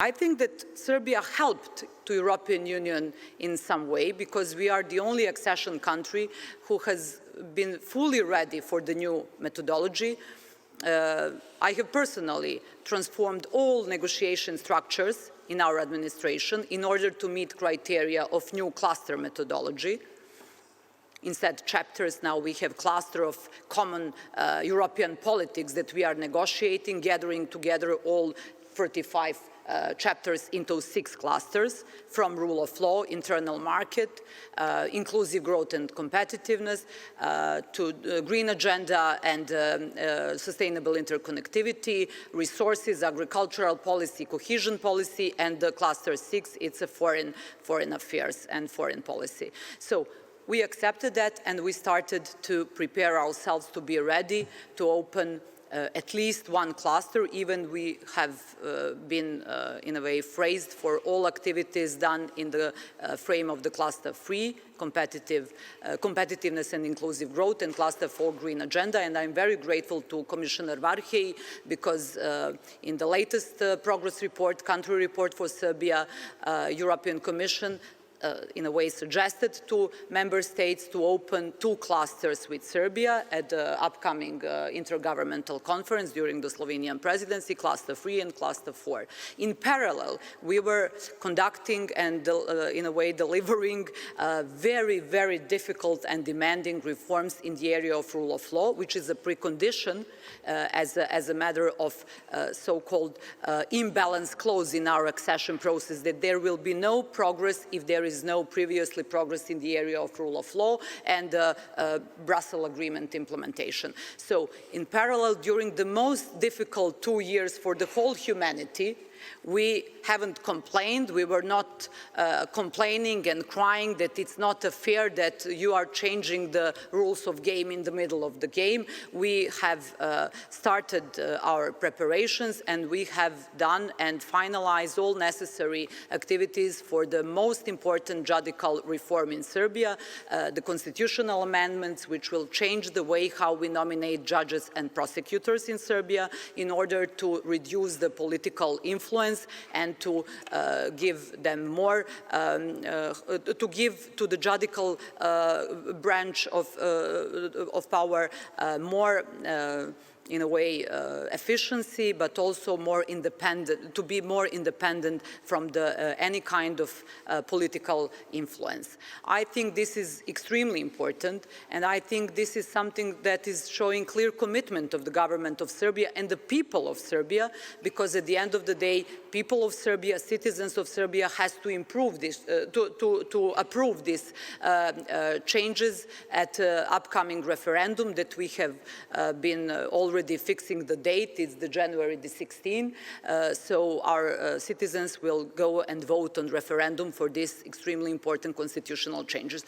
I think that Serbia helped to European Union in some way because we are the only accession country who has been fully ready for the new methodology. I have personally transformed all negotiation structures in our administration in order to meet criteria of new cluster methodology. Instead chapters, now we have cluster of common European politics that we are negotiating, gathering together all 35 chapters into 6 clusters, from rule of law, internal market, inclusive growth and competitiveness, to green agenda and sustainable interconnectivity, resources, agricultural policy, cohesion policy, and the cluster 6, it's a foreign affairs and foreign policy. So we accepted that and we started to prepare ourselves to be ready to open at least one cluster. Even we have been, in a way, phrased for all activities done in the frame of the cluster 3, competitiveness and inclusive growth, and cluster 4, green agenda. And I'm very grateful to Commissioner Varhej because in the latest progress report, country report for Serbia, European Commission in a way suggested to member states to open 2 clusters with Serbia at the upcoming intergovernmental conference during the Slovenian presidency, cluster 3 and cluster 4. In parallel, we were conducting and in a way delivering very, very difficult and demanding reforms in the area of rule of law, which is a precondition as a matter of so-called imbalance clause in our accession process, that there will be no progress if there is no previously progress in the area of rule of law and Brussels Agreement implementation. So in parallel, during the most difficult 2 years for the whole humanity, we haven't complained. We were not complaining and crying that it's not fair that you are changing the rules of game in the middle of the game. We have started our preparations and we have done and finalized all necessary activities for the most important judicial reform in Serbia, the constitutional amendments which will change the way how we nominate judges and prosecutors in Serbia in order to reduce the political influence and to give them more, to give to the judicial branch of power more in a way efficiency, but also more independent, to be more independent from any kind of political influence. I think this is extremely important, and I think this is something that is showing clear commitment of the government of Serbia and the people of Serbia, because at the end of the day, people of Serbia, citizens of Serbia has to improve this, to approve these changes at upcoming referendum that we have been already fixing the date. It's the January the 16th. So our citizens will go and vote on referendum for these extremely important constitutional changes.